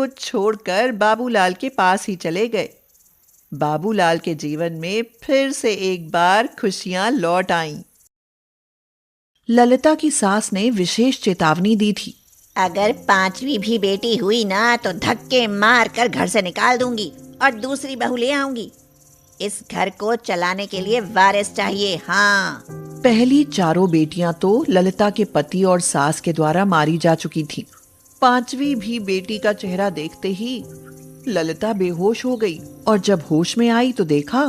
कुछ छोड़कर बाबूलाल के पास ही चले गए। बाबूलाल के जीवन में फिर से एक बार खुशियां लौट आईं। ललिता की सास ने विशेष चेतावनी दी थी। अगर पांचवी भी बेटी हुई ना तो धक्के मार कर घर से निकाल दूंगी और दूसरी बहू ले आऊंगी। इस घर को चलाने के लिए वारिस चाहिए। हाँ। पहली चारों बेटियां तो ललिता के पति और सास के द्वारा मारी जा चुकी थीं। पांचवी भी बेटी का चेहरा देखते ही ललिता बेहोश हो गई और जब होश में आई तो देखा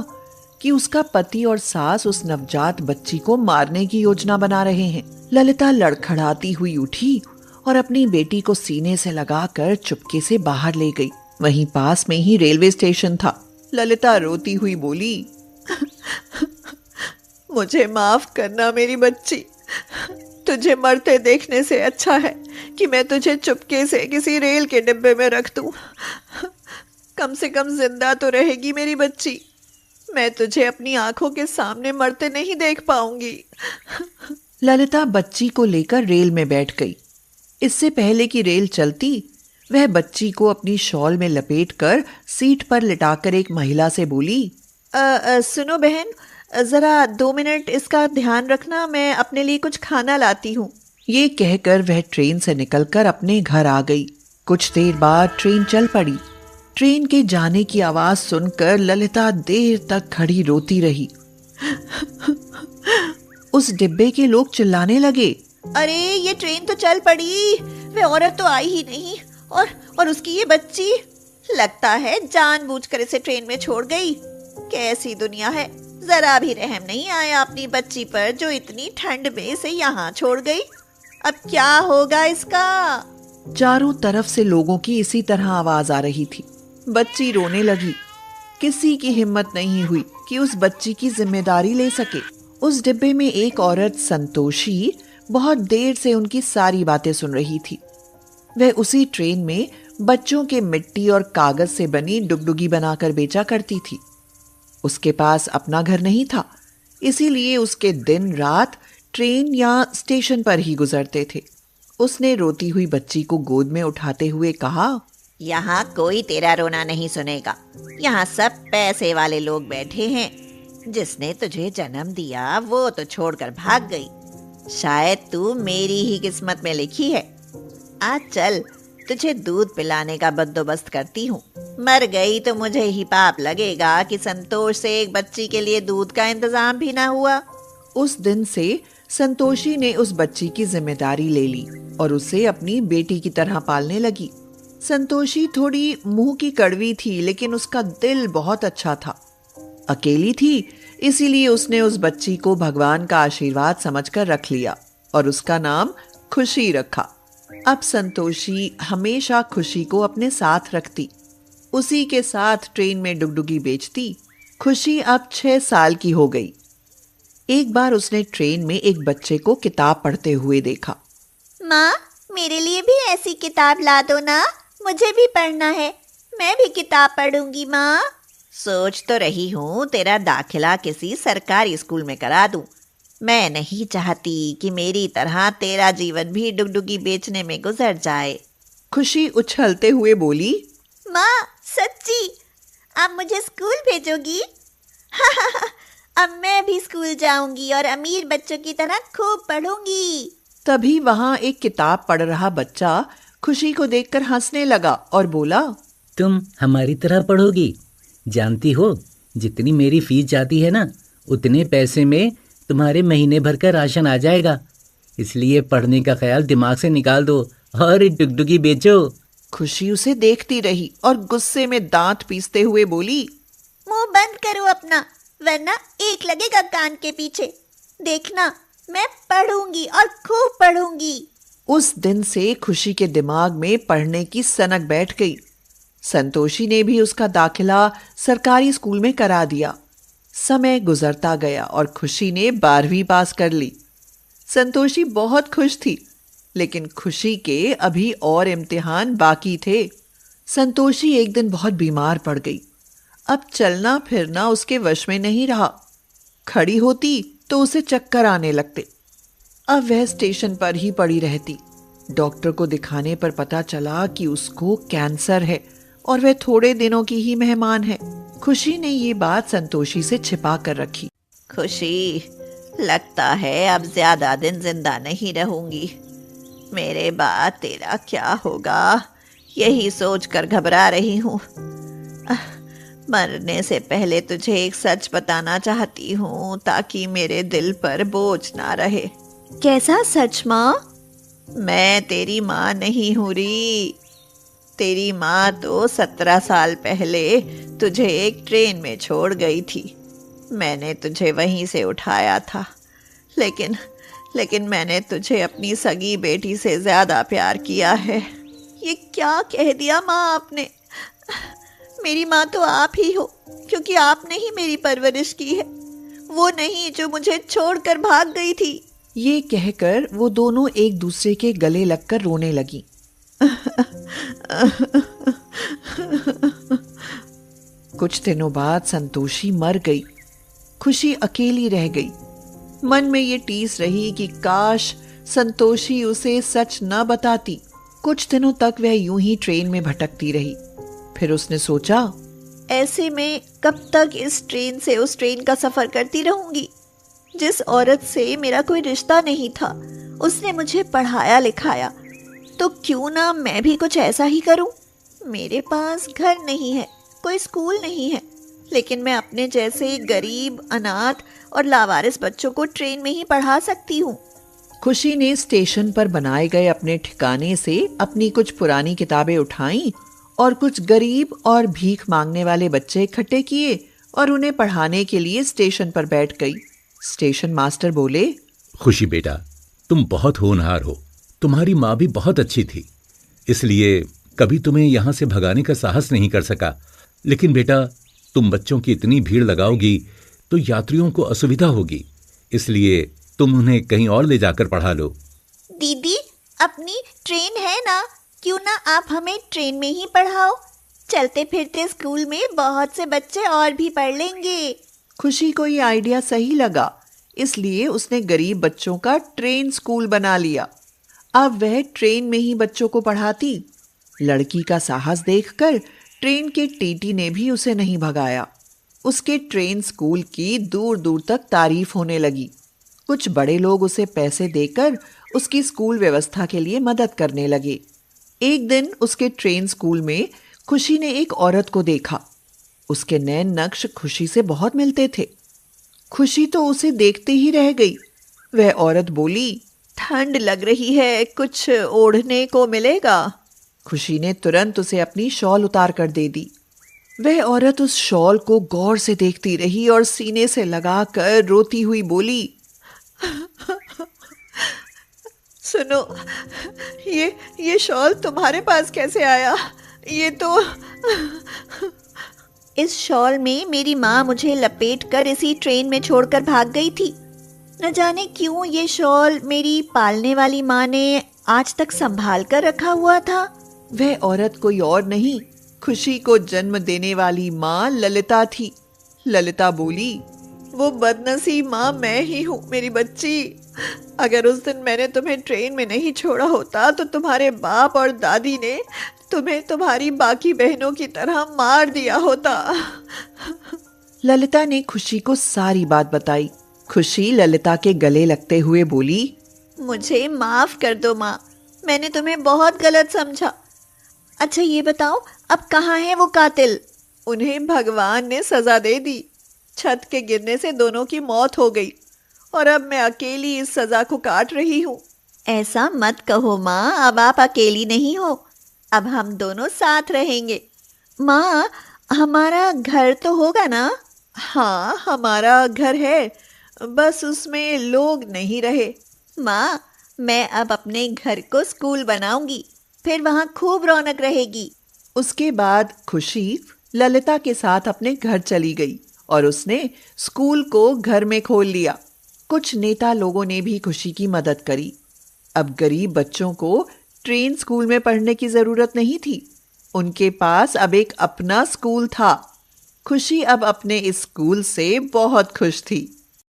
कि उसका पति और सास उस नवजात बच्ची को मारने की योजना बना रहे हैं। ललिता लड़खड़ाती हुई उठी और अपनी बेटी को सीने से लगाकर चुपके से बाहर ले गई। वहीं पास में ही रेलवे स्टेशन था। ललिता रोती हुई बोली, मुझे माफ करना मेरी बच्ची। तुझे मरते देखने से अच्छा है कि मैं तुझे चुपके से किसी रेल के डिब्बे में रख दूं। कम से कम जिंदा तो रहेगी मेरी बच्ची। मैं तुझे अपनी आंखों के सामने मरते नहीं देख पाऊंगी। ललिता बच्ची को लेकर रेल में बैठ गई। इससे पहले कि रेल चलती, वह बच्ची को अपनी शॉल में लपेटकर सीट पर लिटाकर एक महिला से बोली, सुनो बहन, जरा 2 मिनट इसका ध्यान रखना, मैं अपने लिए कुछ खाना लाती हूँ। ये कहकर वह ट्रेन से निकलकर अपने घर आ गई। कुछ देर बाद ट्रेन चल पड़ी। ट्रेन के जाने की आवाज सुनकर ललिता देर तक खड़ी रोती रही। उस डिब्बे के लोग चिल्लाने लगे, अरे ये ट्रेन तो चल पड़ी, वह औरत तो आई ही नहीं और उसकी ये बच्ची, लगता है जानबूझकर इसे ट्रेन में छोड़ गई। कैसी दुनिया है, जरा भी रहम नहीं आया अपनी बच्ची पर जो इतनी ठंड में इसे यहाँ छोड़ गई। अब क्या होगा इसका। चारों तरफ से लोगों की इसी तरह आवाज आ रही थी। बच्ची रोने लगी। किसी की हिम्मत नहीं हुई कि उस बच्ची की जिम्मेदारी ले सके। उस डिब्बे में एक औरत संतोषी बहुत देर से उनकी सारी बातें सुन रही थी। वह उसी ट्रेन में बच्चों के मिट्टी और कागज से बनी डुगडुगी बनाकर बेचा करती थी। उसके पास अपना घर नहीं था, इसीलिए उसके दिन रात ट्रेन या स्टेशन पर ही गुजरते थे। उसने रोती हुई बच्ची को गोद में उठाते हुए कहा, यहाँ कोई तेरा रोना नहीं सुनेगा। यहाँ सब पैसे वाले लोग बैठे हैं। जिसने तुझे जन्म दिया वो तो छोड़कर भाग गई। शायद तू मेरी ही किस्मत में लिखी है। आज चल, तुझे दूध पिलाने का बंदोबस्त करती हूँ। मर गई तो मुझे ही पाप लगेगा कि संतोष से एक बच्ची के लिए दूध का इंतजाम भी ना हुआ। उस दिन से संतोषी ने उस बच्ची की जिम्मेदारी ले ली और उसे अपनी बेटी की तरह पालने लगी। संतोषी थोड़ी मुंह की कड़वी थी, लेकिन उसका दिल बहुत अच्छा था। अकेली थी, इसीलिए उसने उस बच्ची को भगवान का आशीर्वाद समझकर रख लिया और उसका नाम खुशी रखा। अब संतोषी हमेशा खुशी को अपने साथ रखती, उसी के साथ ट्रेन में डुगडुगी बेचती। खुशी अब 6 साल की हो गई। एक बार उसने ट्रेन में एक बच्चे को किताब पढ़ते हुए देखा। माँ, मेरे लिए भी ऐसी किताब ला दो ना, मुझे भी पढ़ना है। मैं भी किताब पढ़ूंगी माँ। सोच तो रही हूँ तेरा दाखिला किसी सरकारी स्कूल में करा दूं। मैं नहीं चाहती कि मेरी तरह तेरा जीवन भी डुगडुगी बेचने में गुजर जाए। खुशी उछलते हुए बोली, माँ सच्ची, आप मुझे स्कूल भेजोगी? अब मैं भी स्कूल जाऊंगी और अमीर बच्चों की तरह खूब पढ़ूंगी। तभी वहां एक किताब पढ़ रहा बच्चा खुशी को देखकर हंसने लगा और बोला, तुम हमारी तरह पढ़ोगी? जानती हो, जितनी मेरी फीस जाती है ना, उतने पैसे में तुम्हारे महीने भर का राशन आ जाएगा। इसलिए पढ़ने का ख्याल दिमाग से निकाल दो और डुगडुगी बेचो। खुशी उसे देखती रही और गुस्से में दांत पीसते हुए बोली, मुंह बंद करो अपना, वरना एक लगेगा कान के पीछे। देखना, मैं पढ़ूंगी और खूब पढ़ूंगी। उस दिन से खुशी के दिमाग में पढ़ने की सनक बैठ गई। संतोषी ने भी उसका दाखिला सरकारी स्कूल में करा दिया। समय गुजरता गया और खुशी ने 12वीं पास कर ली। संतोषी बहुत खुश थी, लेकिन खुशी के अभी और इम्तिहान बाकी थे। संतोषी एक दिन बहुत बीमार पड़ गई। अब चलना फिरना उसके वश में नहीं रहा। खड़ी होती तो उसे चक्कर आने लगते। अब वह स्टेशन पर ही पड़ी रहती। डॉक्टर को दिखाने पर पता चला कि उसको कैंसर है और वह थोड़े दिनों की ही मेहमान है। खुशी ने ये बात संतोषी से छिपा कर रखी। खुशी, लगता है अब ज्यादा दिन जिंदा नहीं रहूंगी। मेरे बाद तेरा क्या होगा, यही सोचकर घबरा रही हूँ। मरने से पहले तुझे एक सच बताना चाहती हूँ ताकि मेरे दिल पर बोझ ना रहे। कैसा सच माँ? मैं तेरी माँ नहीं हूँ री। तेरी माँ तो 17 साल पहले तुझे एक ट्रेन में छोड़ गई थी। मैंने तुझे वहीं से उठाया था, लेकिन मैंने तुझे अपनी सगी बेटी से ज्यादा प्यार किया है। ये क्या कह दिया माँ आपने? मेरी माँ तो आप ही हो, क्योंकि आपने ही मेरी परवरिश की है, वो नहीं जो मुझे छोड़कर भाग गई थी। ये कहकर वो दोनों एक दूसरे के गले लगकर रोने लगी। कुछ दिनों बाद संतोषी मर गई। खुशी अकेली रह गई। मन में ये टीस रही कि काश संतोषी उसे सच न बताती। कुछ दिनों तक वह यूं ही ट्रेन में भटकती रही। फिर उसने सोचा, ऐसे में कब तक इस ट्रेन से उस ट्रेन का सफर करती रहूंगी? जिस औरत से मेरा कोई रिश्ता नहीं था, उसने मुझे पढ़ाया लिखाया, तो क्यों ना मैं भी कुछ ऐसा ही करूं? मेरे पास घर नहीं है, कोई स्कूल नहीं है, लेकिन मैं अपने जैसे गरीब, अनाथ और लावारिस बच्चों को ट्रेन में ही पढ़ा सकती हूँ। खुशी ने स्टेशन पर बनाए गए अपने ठिकाने से अपनी कुछ पुरानी किताबें उठाईं और कुछ गरीब और भीख मांगने वाले बच्चे इकट्ठे किए और उन्हें पढ़ाने के लिए स्टेशन पर बैठ गई। स्टेशन मास्टर बोले, खुशी बेटा, तुम बहुत होनहार हो। तुम्हारी माँ भी बहुत अच्छी थी, इसलिए कभी तुम्हें यहाँ से भगाने का साहस नहीं कर सका। लेकिन बेटा, तुम बच्चों की इतनी भीड़ लगाओगी तो यात्रियों को असुविधा होगी, इसलिए तुम उन्हें कहीं और ले जाकर पढ़ा लो। दीदी, अपनी ट्रेन है ना, क्यों ना आप हमें ट्रेन में ही पढ़ाओ? चलते फिरते स्कूल में बहुत से बच्चे और भी पढ़ लेंगे। खुशी को ये आइडिया सही लगा, इसलिए उसने गरीब बच्चों का ट्रेन स्कूल बना लिया। अब वह ट्रेन में ही बच्चों को पढ़ाती। लड़की का साहस देखकर ट्रेन के टीटी ने भी उसे नहीं भगाया। उसके ट्रेन स्कूल की दूर दूर तक तारीफ होने लगी। कुछ बड़े लोग उसे पैसे देकर उसकी स्कूल व्यवस्था के लिए मदद करने लगे। एक दिन उसके ट्रेन स्कूल में खुशी ने एक औरत को देखा। उसके नैन नक्श खुशी से बहुत मिलते थे। खुशी तो उसे देखते ही रह गई। वह औरत बोली, ठंड लग रही है, कुछ ओढ़ने को मिलेगा? खुशी ने तुरंत उसे अपनी शॉल उतार कर दे दी। वह औरत उस शॉल को गौर से देखती रही और सीने से लगाकर रोती हुई बोली, सुनो, ये शॉल तुम्हारे पास कैसे आया? ये तो इस शॉल में मेरी माँ मुझे लपेट कर इसी ट्रेन में छोड़कर भाग गई थी। न जाने क्यों ये शॉल मेरी पालने वाली माँ ने आज तक संभाल कर रखा हुआ था। वह औरत कोई और नहीं, खुशी को जन्म देने वाली माँ ललिता थी। ललिता बोली, वो बदनसीब माँ मैं ही हूँ मेरी बच्ची। अगर उस दिन मैंने तुम्हें ट्रेन में नहीं छोड़ा होता तो तुम्हारे बाप और दादी ने तुम्हें तुम्हारी बाकी बहनों की तरह मार दिया होता। ललिता ने खुशी को सारी बात बताई। खुशी ललिता के गले लगते हुए बोली, मुझे माफ कर दो माँ, मैंने तुम्हें बहुत गलत समझा। अच्छा ये बताओ, अब कहाँ है वो कातिल? उन्हें भगवान ने सजा दे दी। छत के गिरने से दोनों की मौत हो गई और अब मैं अकेली इस सजा को काट रही हूँ। ऐसा मत कहो माँ, अब आप अकेली नहीं हो, अब हम दोनों साथ रहेंगे। माँ, हमारा घर तो होगा ना? हाँ, हमारा घर है, बस उसमें लोग नहीं रहे। माँ, मैं अब अपने घर को स्कूल बनाऊंगी, फिर वहाँ खूब रौनक रहेगी। उसके बाद खुशी ललिता के साथ अपने घर चली गई और उसने स्कूल को घर में खोल लिया। कुछ नेता लोगों ने भी खुशी की मदद करी। अब गरीब बच्चों को ट्रेन स्कूल में पढ़ने की जरूरत नहीं थी। उनके पास अब एक अपना स्कूल था। खुशी अब अपने इस स्कूल से बहुत खुश थी।